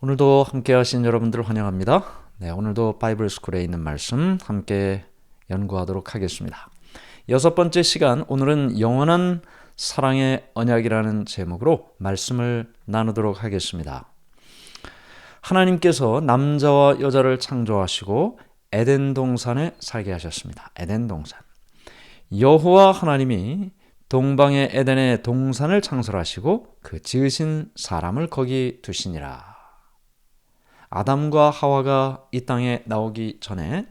오늘도 함께 하신 여러분들 환영합니다. 네, 오늘도 바이블 스쿨에 있는 말씀 함께 연구하도록 하겠습니다. 6번째 시간, 오늘은 영원한 사랑의 언약이라는 제목으로 말씀을 나누도록 하겠습니다. 하나님께서 남자와 여자를 창조하시고 에덴 동산에 살게 하셨습니다. 에덴 동산. 여호와 하나님이 동방의 에덴의 동산을 창설하시고 그 지으신 사람을 거기 두시니라. 아담과 하와가 이 땅에 나오기 전에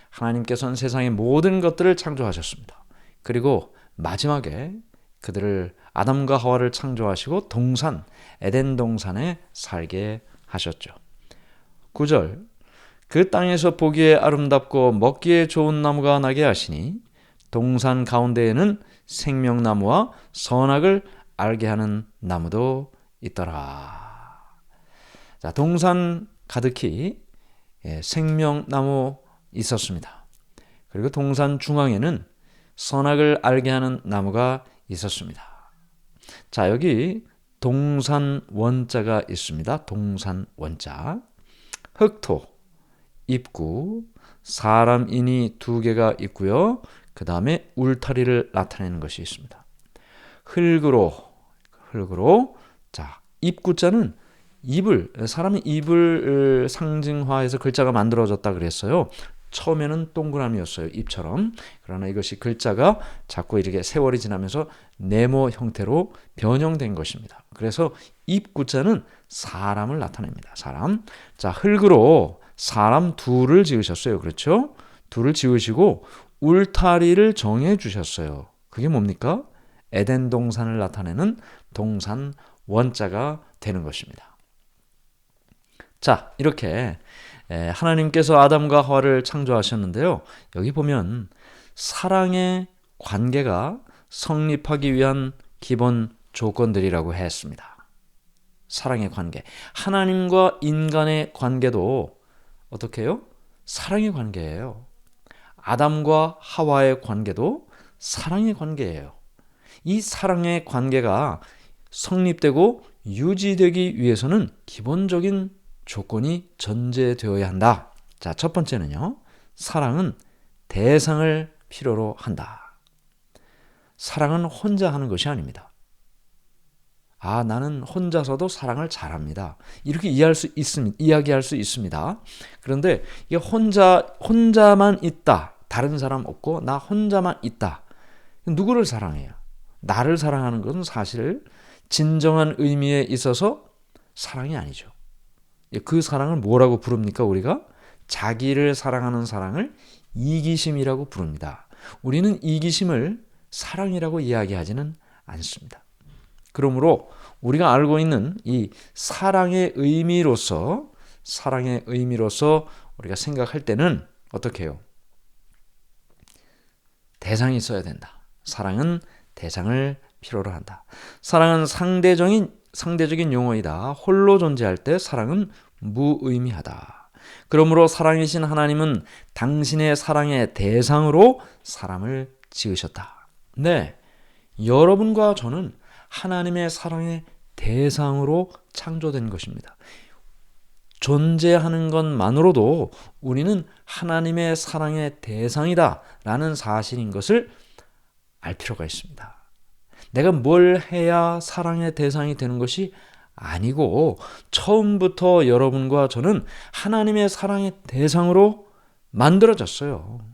하나님께서는 세상의 모든 것들을 창조하셨습니다. 그리고 마지막에 그들을 아담과 하와를 창조하시고 동산, 에덴 동산에 살게 하셨죠. 9절, 그 땅에서 보기에 아름답고 먹기에 좋은 나무가 나게 하시니 동산 가운데에는 생명나무와 선악을 알게 하는 나무도 있더라. 자, 동산 가득히 생명나무 있었습니다. 그리고 동산 중앙에는 선악을 알게 하는 나무가 있었습니다. 자, 여기 동산 원자가 있습니다. 동산 원자. 흑토, 입구, 사람인이 2개가 있고요. 그 다음에 울타리를 나타내는 것이 있습니다. 흙으로, 자, 입구자는 사람의 입을 상징화해서 글자가 만들어졌다 그랬어요. 처음에는 동그라미였어요. 입처럼. 그러나 이것이 글자가 자꾸 이렇게 세월이 지나면서 네모 형태로 변형된 것입니다. 그래서 입구자는 사람을 나타냅니다. 사람. 자, 흙으로 사람 둘을 지으셨어요. 그렇죠? 둘을 지으시고 울타리를 정해 주셨어요. 그게 뭡니까? 에덴 동산을 나타내는 동산 원자가 되는 것입니다. 자, 이렇게 하나님께서 아담과 하와를 창조하셨는데요. 여기 보면 사랑의 관계가 성립하기 위한 기본 조건들이라고 했습니다. 사랑의 관계. 하나님과 인간의 관계도 어떻게 해요? 사랑의 관계예요. 아담과 하와의 관계도 사랑의 관계예요. 이 사랑의 관계가 성립되고 유지되기 위해서는 기본적인 조건이 전제되어야 한다. 자, 첫 번째는요. 사랑은 대상을 필요로 한다. 사랑은 혼자 하는 것이 아닙니다. 아, 나는 혼자서도 사랑을 잘합니다. 이렇게 이야기할 수 있습니다. 그런데 이게 혼자만 있다. 다른 사람 없고 나 혼자만 있다. 누구를 사랑해요? 나를 사랑하는 것은 사실 진정한 의미에 있어서 사랑이 아니죠. 그 사랑을 뭐라고 부릅니까? 우리가 자기를 사랑하는 사랑을 이기심이라고 부릅니다. 우리는 이기심을 사랑이라고 이야기하지는 않습니다. 그러므로 우리가 알고 있는 이 사랑의 의미로서 우리가 생각할 때는 어떻게 해요? 대상이 있어야 된다. 사랑은 대상을 필요로 한다. 사랑은 상대적인 용어이다. 홀로 존재할 때 사랑은 무의미하다. 그러므로 사랑이신 하나님은 당신의 사랑의 대상으로 사람을 지으셨다. 네, 여러분과 저는 하나님의 사랑의 대상으로 창조된 것입니다. 존재하는 것만으로도 우리는 하나님의 사랑의 대상이다 라는 사실인 것을 알 필요가 있습니다. 내가 뭘 해야 사랑의 대상이 되는 것이 아니고 처음부터 여러분과 저는 하나님의 사랑의 대상으로 만들어졌어요.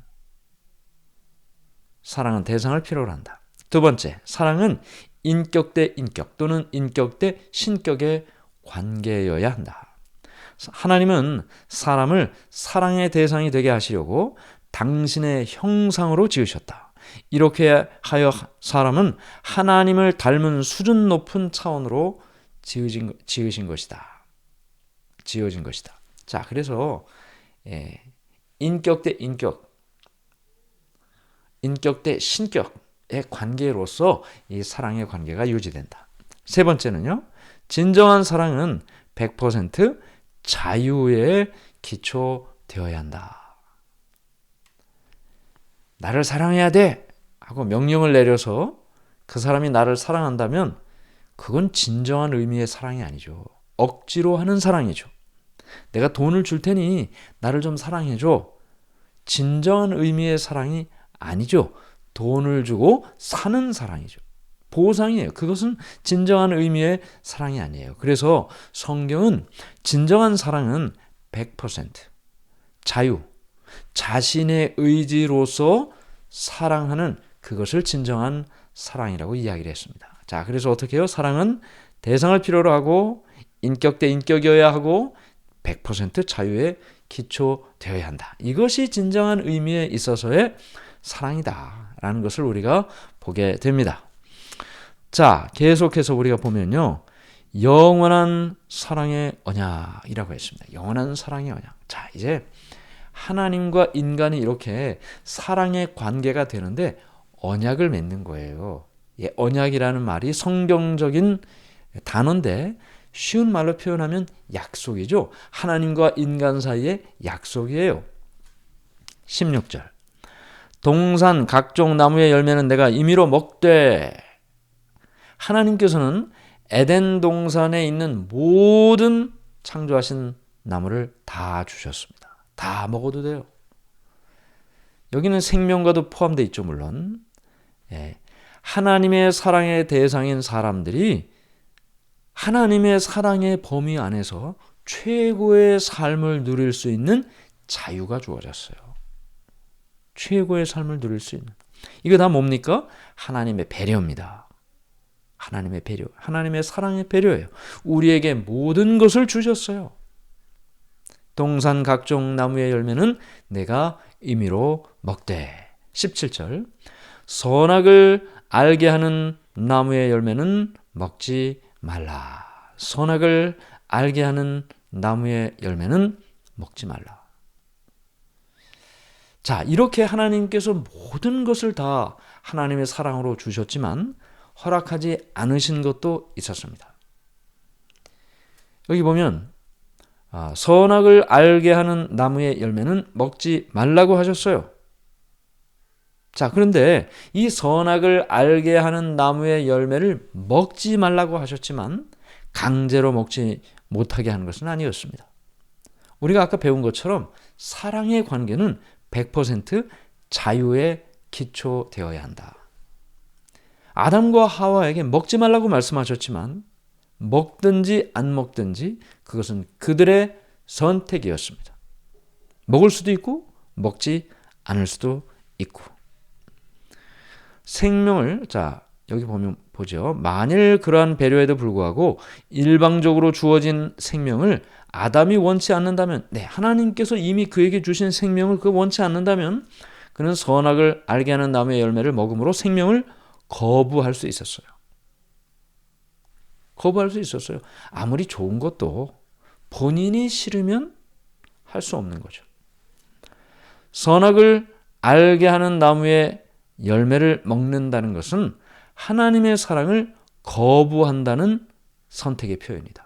사랑은 대상을 필요로 한다. 두 번째, 사랑은 인격 대 인격 또는 인격 대 신격의 관계여야 한다. 하나님은 사람을 사랑의 대상이 되게 하시려고 당신의 형상으로 지으셨다. 이렇게 하여 사람은 하나님을 닮은 수준 높은 차원으로 지어진 것이다. 자, 그래서 인격 대 인격, 인격 대 신격의 관계로서 이 사랑의 관계가 유지된다. 세 번째는요. 진정한 사랑은 100% 자유에 기초되어야 한다. 나를 사랑해야 돼 하고 명령을 내려서 그 사람이 나를 사랑한다면 그건 진정한 의미의 사랑이 아니죠. 억지로 하는 사랑이죠. 내가 돈을 줄 테니 나를 좀 사랑해줘. 진정한 의미의 사랑이 아니죠. 돈을 주고 사는 사랑이죠. 보상이에요. 그것은 진정한 의미의 사랑이 아니에요. 그래서 성경은 진정한 사랑은 100% 자유, 자신의 의지로서 사랑하는 그것을 진정한 사랑이라고 이야기를 했습니다. 자, 그래서 어떻게 해요? 사랑은 대상을 필요로 하고 인격 대 인격이어야 하고 100% 자유에 기초되어야 한다. 이것이 진정한 의미에 있어서의 사랑이다라는 것을 우리가 보게 됩니다. 자, 계속해서 우리가 보면요. 영원한 사랑의 언약이라고 했습니다. 영원한 사랑의 언약. 자, 이제 하나님과 인간이 이렇게 사랑의 관계가 되는데 언약을 맺는 거예요. 예, 언약이라는 말이 성경적인 단어인데 쉬운 말로 표현하면 약속이죠. 하나님과 인간 사이의 약속이에요. 16절. 동산 각종 나무의 열매는 내가 임의로 먹되. 하나님께서는 에덴 동산에 있는 모든 창조하신 나무를 다 주셨습니다. 다 먹어도 돼요. 여기는 생명과도 포함되어 있죠, 물론. 예. 하나님의 사랑의 대상인 사람들이 하나님의 사랑의 범위 안에서 최고의 삶을 누릴 수 있는 자유가 주어졌어요. 최고의 삶을 누릴 수 있는. 이거 다 뭡니까? 하나님의 배려입니다. 하나님의 배려. 하나님의 사랑의 배려예요. 우리에게 모든 것을 주셨어요. 동산 각종 나무의 열매는 내가 임의로 먹되. 17절. 선악을 알게 하는 나무의 열매는 먹지 말라. 선악을 알게 하는 나무의 열매는 먹지 말라. 자, 이렇게 하나님께서 모든 것을 다 하나님의 사랑으로 주셨지만 허락하지 않으신 것도 있었습니다. 여기 보면 선악을 알게 하는 나무의 열매는 먹지 말라고 하셨어요. 자, 그런데 이 선악을 알게 하는 나무의 열매를 먹지 말라고 하셨지만 강제로 먹지 못하게 하는 것은 아니었습니다. 우리가 아까 배운 것처럼 사랑의 관계는 100% 자유에 기초되어야 한다. 아담과 하와에게 먹지 말라고 말씀하셨지만 먹든지 안 먹든지 그것은 그들의 선택이었습니다. 먹을 수도 있고 먹지 않을 수도 있고. 생명을, 자, 여기 보면 보죠. 만일 그러한 배려에도 불구하고 일방적으로 주어진 생명을 아담이 원치 않는다면, 네, 하나님께서 이미 그에게 주신 생명을 원치 않는다면 그는 선악을 알게 하는 나무의 열매를 먹음으로 생명을 거부할 수 있었어요. 거부할 수 있었어요. 아무리 좋은 것도 본인이 싫으면 할 수 없는 거죠. 선악을 알게 하는 나무의 열매를 먹는다는 것은 하나님의 사랑을 거부한다는 선택의 표현이다.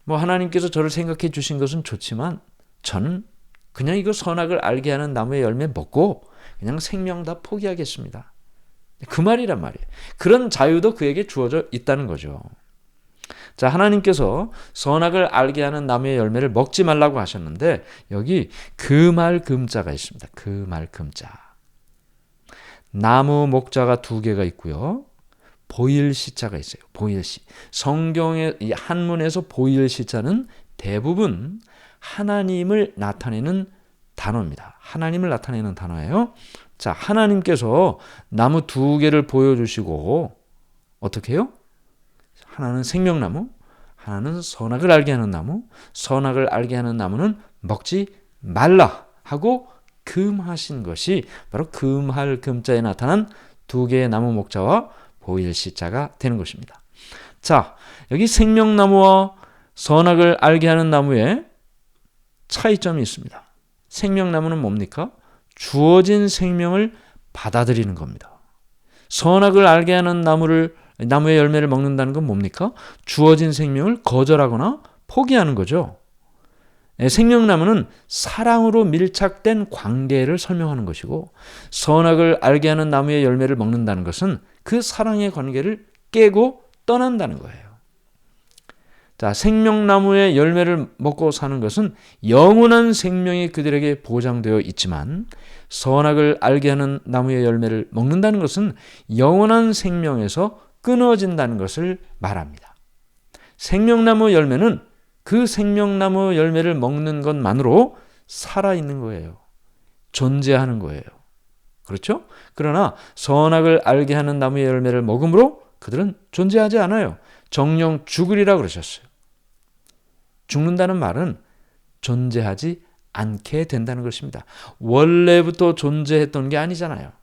하나님께서 저를 생각해 주신 것은 좋지만 저는 그냥 이거 선악을 알게 하는 나무의 열매 먹고 그냥 생명 다 포기하겠습니다. 그 말이란 말이에요. 그런 자유도 그에게 주어져 있다는 거죠. 자, 하나님께서 선악을 알게 하는 나무의 열매를 먹지 말라고 하셨는데 여기 그 말 금자가 있습니다. 그 말 금자. 나무 목자가 2개가 있고요. 보일시자가 있어요. 보일시. 성경의 이 한문에서 보일시자는 대부분 하나님을 나타내는 단어입니다. 하나님을 나타내는 단어예요. 자, 하나님께서 나무 2개를 보여주시고 어떻게 해요? 하나는 생명나무, 하나는 선악을 알게 하는 나무. 선악을 알게 하는 나무는 먹지 말라 하고 금하신 것이 바로 금할 금자에 나타난 2개의 나무 목자와 보일시자가 되는 것입니다. 자, 여기 생명나무와 선악을 알게 하는 나무에 차이점이 있습니다. 생명나무는 뭡니까? 주어진 생명을 받아들이는 겁니다. 선악을 알게 하는 나무의 열매를 먹는다는 건 뭡니까? 주어진 생명을 거절하거나 포기하는 거죠. 생명나무는 사랑으로 밀착된 관계를 설명하는 것이고 선악을 알게 하는 나무의 열매를 먹는다는 것은 그 사랑의 관계를 깨고 떠난다는 거예요. 자, 생명나무의 열매를 먹고 사는 것은 영원한 생명이 그들에게 보장되어 있지만 선악을 알게 하는 나무의 열매를 먹는다는 것은 영원한 생명에서 끊어진다는 것을 말합니다. 생명나무 열매는 그 생명나무 열매를 먹는 것만으로 살아있는 거예요. 존재하는 거예요. 그렇죠? 그러나 선악을 알게 하는 나무의 열매를 먹음으로 그들은 존재하지 않아요. 정녕 죽으리라 그러셨어요. 죽는다는 말은 존재하지 않게 된다는 것입니다. 원래부터 존재했던 게 아니잖아요.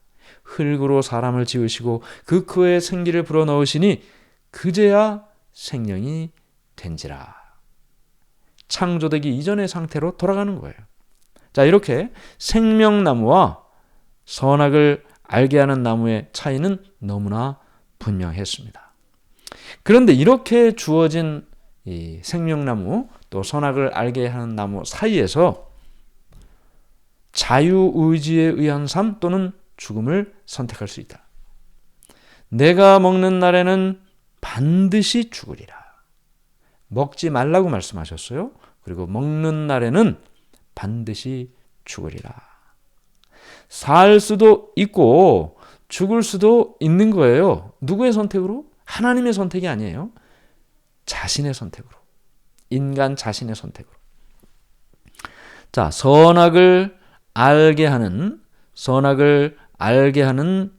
흙으로 사람을 지으시고 그 코에 생기를 불어넣으시니 그제야 생명이 된지라. 창조되기 이전의 상태로 돌아가는 거예요. 자, 이렇게 생명나무와 선악을 알게 하는 나무의 차이는 너무나 분명했습니다. 그런데 이렇게 주어진 이 생명나무 또 선악을 알게 하는 나무 사이에서 자유의지에 의한 삶 또는 죽음을 선택할 수 있다. 내가 먹는 날에는 반드시 죽으리라. 먹지 말라고 말씀하셨어요. 그리고 먹는 날에는 반드시 죽으리라. 살 수도 있고 죽을 수도 있는 거예요. 누구의 선택으로? 하나님의 선택이 아니에요. 자신의 선택으로. 인간 자신의 선택으로. 자, 선악을 알게 하는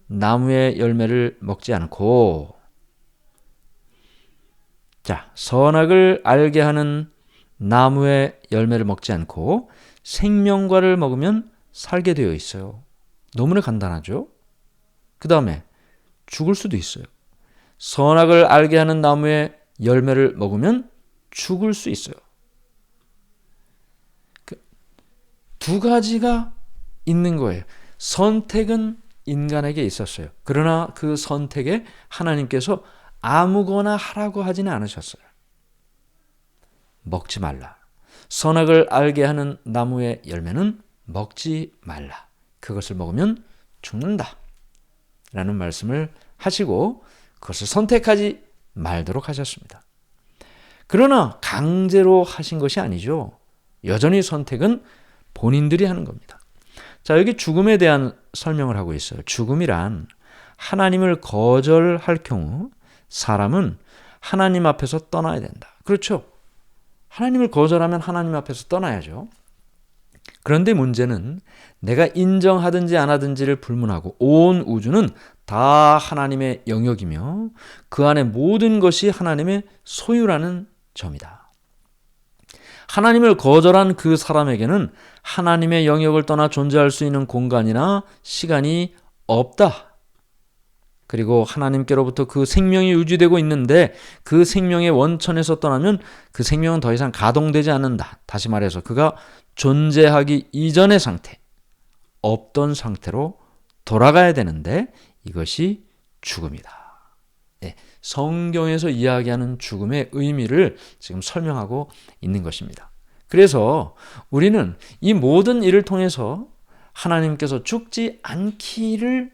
나무의 열매를 먹지 않고, 자, 선악을 알게 하는 나무의 열매를 먹지 않고 생명과를 먹으면 살게 되어 있어요. 너무나 간단하죠? 그 다음에 죽을 수도 있어요. 선악을 알게 하는 나무의 열매를 먹으면 죽을 수 있어요. 두 가지가 있는 거예요. 선택은 인간에게 있었어요. 그러나 그 선택에 하나님께서 아무거나 하라고 하지는 않으셨어요. 먹지 말라. 선악을 알게 하는 나무의 열매는 먹지 말라. 그것을 먹으면 죽는다. 라는 말씀을 하시고 그것을 선택하지 말도록 하셨습니다. 그러나 강제로 하신 것이 아니죠. 여전히 선택은 본인들이 하는 겁니다. 자, 여기 죽음에 대한 설명을 하고 있어요. 죽음이란 하나님을 거절할 경우 사람은 하나님 앞에서 떠나야 된다. 그렇죠? 하나님을 거절하면 하나님 앞에서 떠나야죠. 그런데 문제는 내가 인정하든지 안 하든지를 불문하고 온 우주는 다 하나님의 영역이며 그 안에 모든 것이 하나님의 소유라는 점이다. 하나님을 거절한 그 사람에게는 하나님의 영역을 떠나 존재할 수 있는 공간이나 시간이 없다. 그리고 하나님께로부터 그 생명이 유지되고 있는데 그 생명의 원천에서 떠나면 그 생명은 더 이상 가동되지 않는다. 다시 말해서 그가 존재하기 이전의 상태, 없던 상태로 돌아가야 되는데 이것이 죽음이다. 네, 성경에서 이야기하는 죽음의 의미를 지금 설명하고 있는 것입니다. 그래서 우리는 이 모든 일을 통해서 하나님께서 죽지 않기를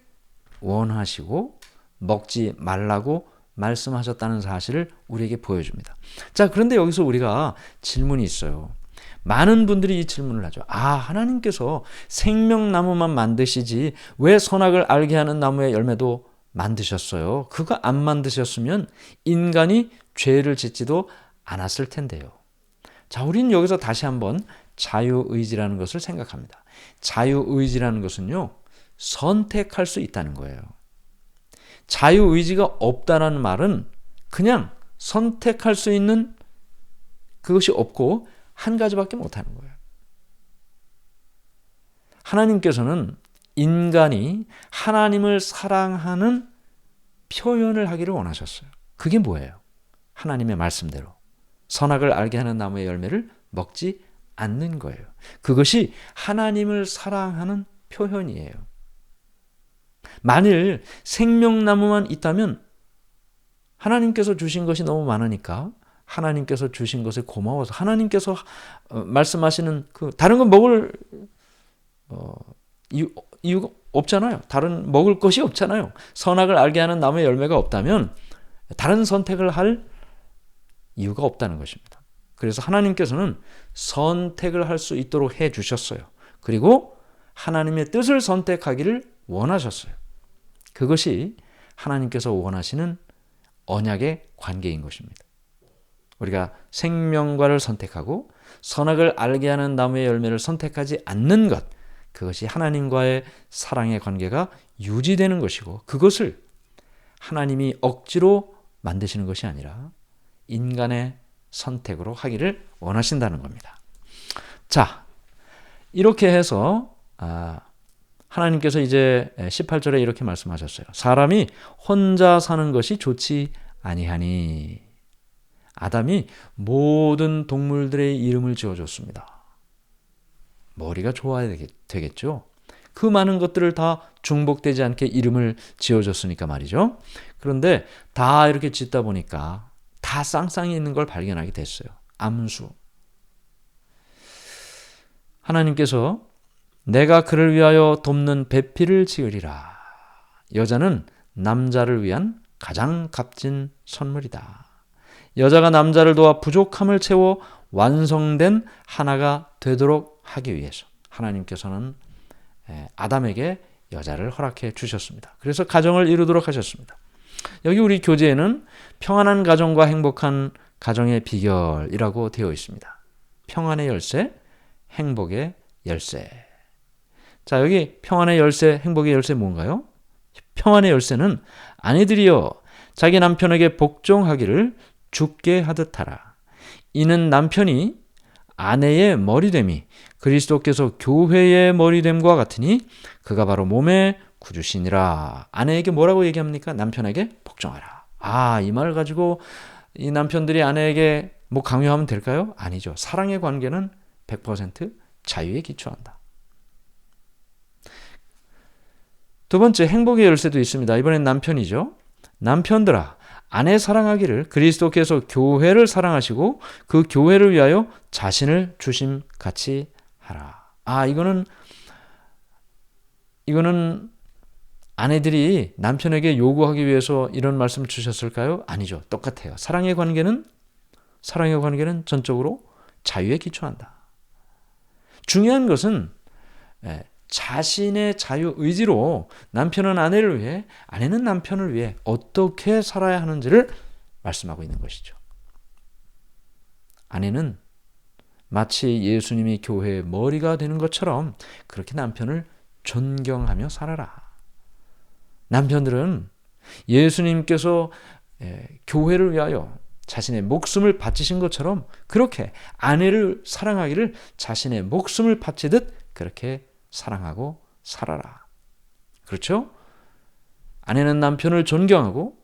원하시고 먹지 말라고 말씀하셨다는 사실을 우리에게 보여줍니다. 자, 그런데 여기서 우리가 질문이 있어요. 많은 분들이 이 질문을 하죠. 하나님께서 생명나무만 만드시지 왜 선악을 알게 하는 나무의 열매도 만드셨어요? 그거 안 만드셨으면 인간이 죄를 짓지도 않았을 텐데요. 자, 우리는 여기서 다시 한번 자유의지라는 것을 생각합니다. 자유의지라는 것은요, 선택할 수 있다는 거예요. 자유의지가 없다는 말은 그냥 선택할 수 있는 그것이 없고 한 가지밖에 못하는 거예요. 하나님께서는 인간이 하나님을 사랑하는 표현을 하기를 원하셨어요. 그게 뭐예요? 하나님의 말씀대로 선악을 알게 하는 나무의 열매를 먹지 않는 거예요. 그것이 하나님을 사랑하는 표현이에요. 만일 생명나무만 있다면 하나님께서 주신 것이 너무 많으니까 하나님께서 주신 것에 고마워서 하나님께서 말씀하시는 그 다른 건 먹을 이유가 없잖아요. 다른 먹을 것이 없잖아요. 선악을 알게 하는 나무의 열매가 없다면 다른 선택을 할 이유가 없다는 것입니다. 그래서 하나님께서는 선택을 할 수 있도록 해 주셨어요. 그리고 하나님의 뜻을 선택하기를 원하셨어요. 그것이 하나님께서 원하시는 언약의 관계인 것입니다. 우리가 생명과를 선택하고 선악을 알게 하는 나무의 열매를 선택하지 않는 것, 그것이 하나님과의 사랑의 관계가 유지되는 것이고, 그것을 하나님이 억지로 만드시는 것이 아니라 인간의 선택으로 하기를 원하신다는 겁니다. 자, 이렇게 해서 하나님께서 이제 18절에 이렇게 말씀하셨어요. 사람이 혼자 사는 것이 좋지 아니하니. 아담이 모든 동물들의 이름을 지어줬습니다. 머리가 좋아야 되겠죠. 그 많은 것들을 다 중복되지 않게 이름을 지어줬으니까 말이죠. 그런데 다 이렇게 짓다 보니까 다 쌍쌍이 있는 걸 발견하게 됐어요. 암수. 하나님께서 내가 그를 위하여 돕는 배필을 지으리라. 여자는 남자를 위한 가장 값진 선물이다. 여자가 남자를 도와 부족함을 채워 완성된 하나가 되도록 하기 위해서 하나님께서는 아담에게 여자를 허락해 주셨습니다. 그래서 가정을 이루도록 하셨습니다. 여기 우리 교재에는 평안한 가정과 행복한 가정의 비결이라고 되어 있습니다. 평안의 열쇠, 행복의 열쇠. 자, 여기 평안의 열쇠, 행복의 열쇠 뭔가요? 평안의 열쇠는 아내들이여 자기 남편에게 복종하기를 주께 하듯 하라. 이는 남편이 아내의 머리됨이 그리스도께서 교회의 머리됨과 같으니 그가 바로 몸의 구주시니라. 아내에게 뭐라고 얘기합니까? 남편에게 복종하라. 이 말을 가지고 이 남편들이 아내에게 뭐 강요하면 될까요? 아니죠. 사랑의 관계는 100% 자유에 기초한다. 두 번째, 행복의 열쇠도 있습니다. 이번엔 남편이죠. 남편들아, 아내 사랑하기를 그리스도께서 교회를 사랑하시고 그 교회를 위하여 자신을 주심같이 하라. 이거는 아내들이 남편에게 요구하기 위해서 이런 말씀을 주셨을까요? 아니죠. 똑같아요. 사랑의 관계는 전적으로 자유에 기초한다. 중요한 것은 자신의 자유의지로 남편은 아내를 위해, 아내는 남편을 위해 어떻게 살아야 하는지를 말씀하고 있는 것이죠. 아내는 마치 예수님이 교회의 머리가 되는 것처럼 그렇게 남편을 존경하며 살아라. 남편들은 예수님께서 교회를 위하여 자신의 목숨을 바치신 것처럼 그렇게 아내를 사랑하기를 자신의 목숨을 바치듯 그렇게 사랑하고 살아라. 그렇죠? 아내는 남편을 존경하고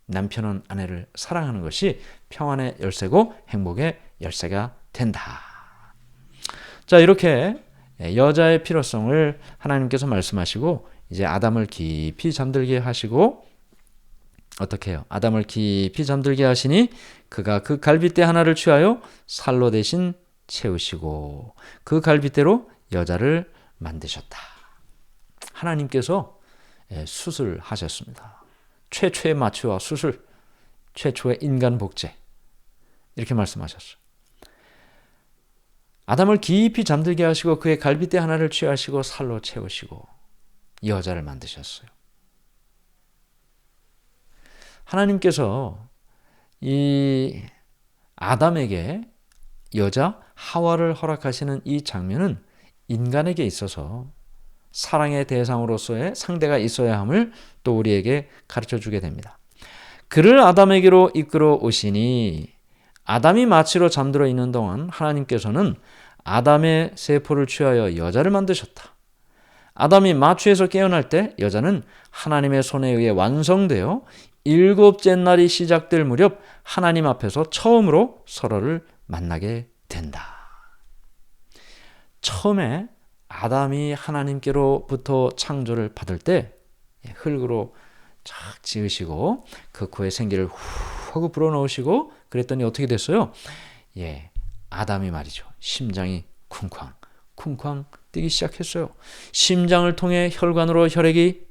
남편은 아내를 사랑하는 것이 평안의 열쇠고 행복의 열쇠가 된다. 자, 이렇게 여자의 필요성을 하나님께서 말씀하시고 이제 아담을 깊이 잠들게 하시고 어떻게 해요? 아담을 깊이 잠들게 하시니 그가 그 갈빗대 하나를 취하여 살로 대신 채우시고 그 갈빗대로 여자를 만드셨다. 하나님께서 수술하셨습니다. 최초의 마취와 수술, 최초의 인간 복제 이렇게 말씀하셨어요. 아담을 깊이 잠들게 하시고 그의 갈빗대 하나를 취하시고 살로 채우시고 여자를 만드셨어요. 하나님께서 이 아담에게 여자 하와를 허락하시는 이 장면은 인간에게 있어서 사랑의 대상으로서의 상대가 있어야 함을 또 우리에게 가르쳐 주게 됩니다. 그를 아담에게로 이끌어 오시니 아담이 마취로 잠들어 있는 동안 하나님께서는 아담의 세포를 취하여 여자를 만드셨다. 아담이 마취에서 깨어날 때 여자는 하나님의 손에 의해 완성되어 7째 날이 시작될 무렵 하나님 앞에서 처음으로 서로를 만나게 된다. 처음에 아담이 하나님께로부터 창조를 받을 때 흙으로 쫙 지으시고 그 코에 생기를 후 하고 불어넣으시고 그랬더니 어떻게 됐어요? 아담이 말이죠. 심장이 쿵쾅 뛰기 시작했어요. 심장을 통해 혈관으로 혈액이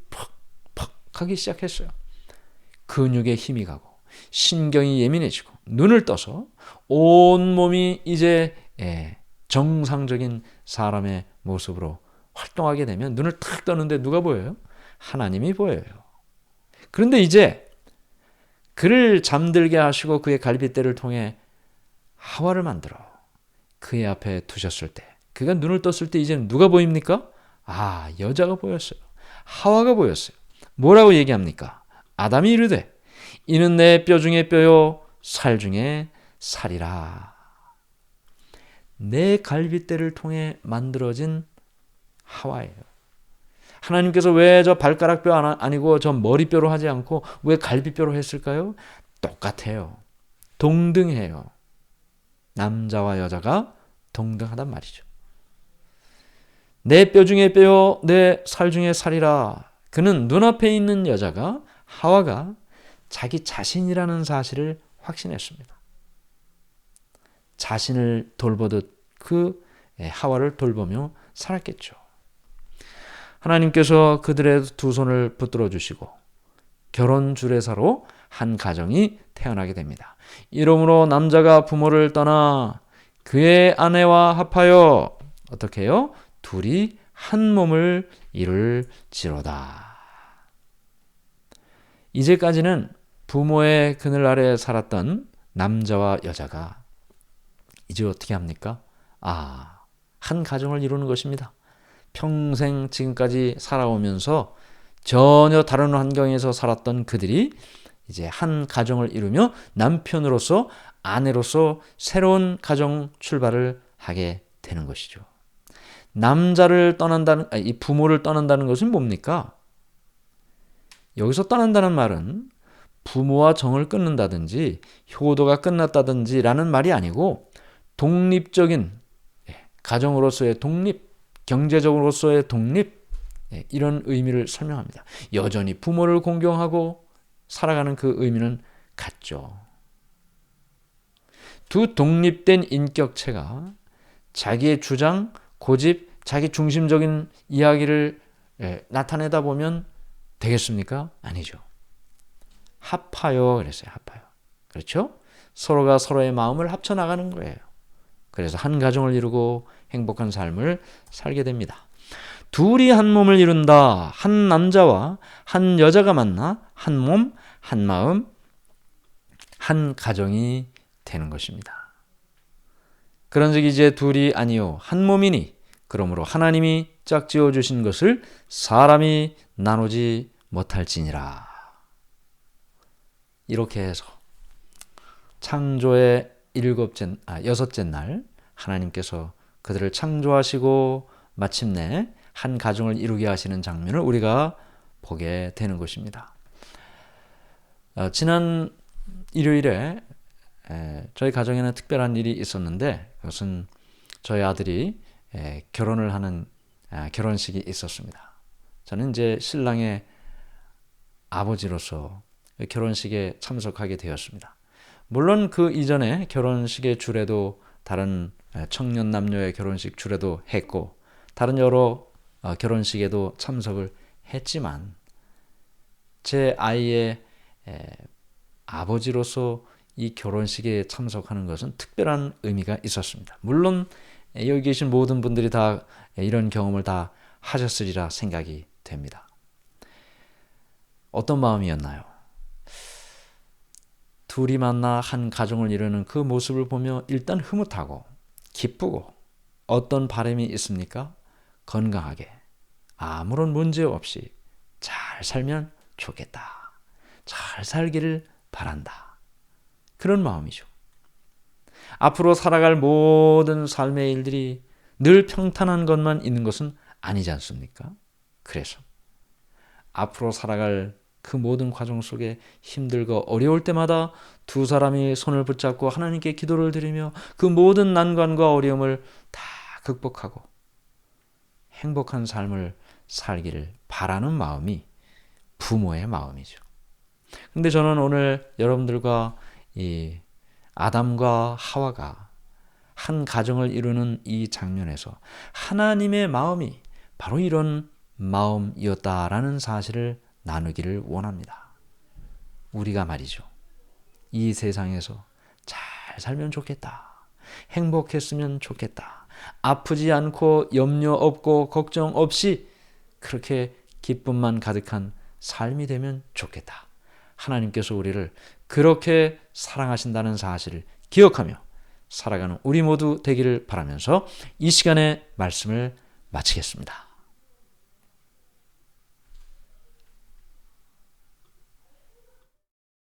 팍팍 하기 시작했어요. 근육에 힘이 가고 신경이 예민해지고 눈을 떠서 온몸이 이제 정상적인 사람의 모습으로 활동하게 되면 눈을 탁 뜨는데 누가 보여요? 하나님이 보여요. 그런데 이제 그를 잠들게 하시고 그의 갈빗대를 통해 하와를 만들어 그의 앞에 두셨을 때, 그가 눈을 떴을 때 이제는 누가 보입니까? 여자가 보였어요. 하와가 보였어요. 뭐라고 얘기합니까? 아담이 이르되 이는 내 뼈 중에 뼈요 살 중에 살이라. 내 갈빗대를 통해 만들어진 하와예요. 하나님께서 왜 저 발가락뼈 아니고 저 머리뼈로 하지 않고 왜 갈비뼈로 했을까요? 똑같아요. 동등해요. 남자와 여자가 동등하단 말이죠. 내 뼈 중에 뼈요 내 살 중에 살이라. 그는 눈앞에 있는 여자가, 하와가 자기 자신이라는 사실을 확신했습니다. 자신을 돌보듯 그 하와를 돌보며 살았겠죠. 하나님께서 그들의 두 손을 붙들어 주시고 결혼 주례사로 한 가정이 태어나게 됩니다. 이러므로 남자가 부모를 떠나 그의 아내와 합하여 어떻게 해요? 둘이 한 몸을 이룰지로다. 이제까지는 부모의 그늘 아래 살았던 남자와 여자가 이제 어떻게 합니까? 한 가정을 이루는 것입니다. 평생 지금까지 살아오면서 전혀 다른 환경에서 살았던 그들이 이제 한 가정을 이루며 남편으로서, 아내로서 새로운 가정 출발을 하게 되는 것이죠. 남자를 떠난다는, 이 부모를 떠난다는 것은 뭡니까? 여기서 떠난다는 말은 부모와 정을 끊는다든지 효도가 끝났다든지 라는 말이 아니고 독립적인, 가정으로서의 독립, 경제적으로서의 독립, 이런 의미를 설명합니다. 여전히 부모를 공경하고 살아가는 그 의미는 같죠. 두 독립된 인격체가 자기의 주장, 고집, 자기 중심적인 이야기를 나타내다 보면 되겠습니까? 아니죠. 합하여 그랬어요. 합하여. 그렇죠? 서로가 서로의 마음을 합쳐나가는 거예요. 그래서 한 가정을 이루고 행복한 삶을 살게 됩니다. 둘이 한 몸을 이룬다. 한 남자와 한 여자가 만나 한 몸, 한 마음, 한 가정이 되는 것입니다. 그런즉 이제 둘이 아니요 한 몸이니 그러므로 하나님이 짝지어 주신 것을 사람이 나누지 못할지니라. 이렇게 해서 창조의 여섯째 날 하나님께서 그들을 창조하시고 마침내 한 가정을 이루게 하시는 장면을 우리가 보게 되는 것입니다. 지난 일요일에 저희 가정에는 특별한 일이 있었는데 그것은 저희 아들이 결혼을 하는 결혼식이 있었습니다. 저는 이제 신랑의 아버지로서 결혼식에 참석하게 되었습니다. 물론 그 이전에 결혼식의 주례도 다른 청년 남녀의 결혼식 주례도 했고 다른 여러 결혼식에도 참석을 했지만 제 아이의 아버지로서 이 결혼식에 참석하는 것은 특별한 의미가 있었습니다. 물론 여기 계신 모든 분들이 다 이런 경험을 다 하셨으리라 생각이 됩니다. 어떤 마음이었나요? 둘이 만나 한 가정을 이루는 그 모습을 보며 일단 흐뭇하고 기쁘고 어떤 바람이 있습니까? 건강하게 아무런 문제 없이 잘 살면 좋겠다. 잘 살기를 바란다. 그런 마음이죠. 앞으로 살아갈 모든 삶의 일들이 늘 평탄한 것만 있는 것은 아니지 않습니까? 그래서 앞으로 살아갈 그 모든 과정 속에 힘들고 어려울 때마다 두 사람이 손을 붙잡고 하나님께 기도를 드리며 그 모든 난관과 어려움을 다 극복하고 행복한 삶을 살기를 바라는 마음이 부모의 마음이죠. 근데 저는 오늘 여러분들과 이 아담과 하와가 한 가정을 이루는 이 장면에서 하나님의 마음이 바로 이런 마음이었다라는 사실을 나누기를 원합니다. 우리가 말이죠. 이 세상에서 잘 살면 좋겠다. 행복했으면 좋겠다. 아프지 않고 염려 없고 걱정 없이 그렇게 기쁨만 가득한 삶이 되면 좋겠다. 하나님께서 우리를 그렇게 사랑하신다는 사실을 기억하며 살아가는 우리 모두 되기를 바라면서 이 시간에 말씀을 마치겠습니다.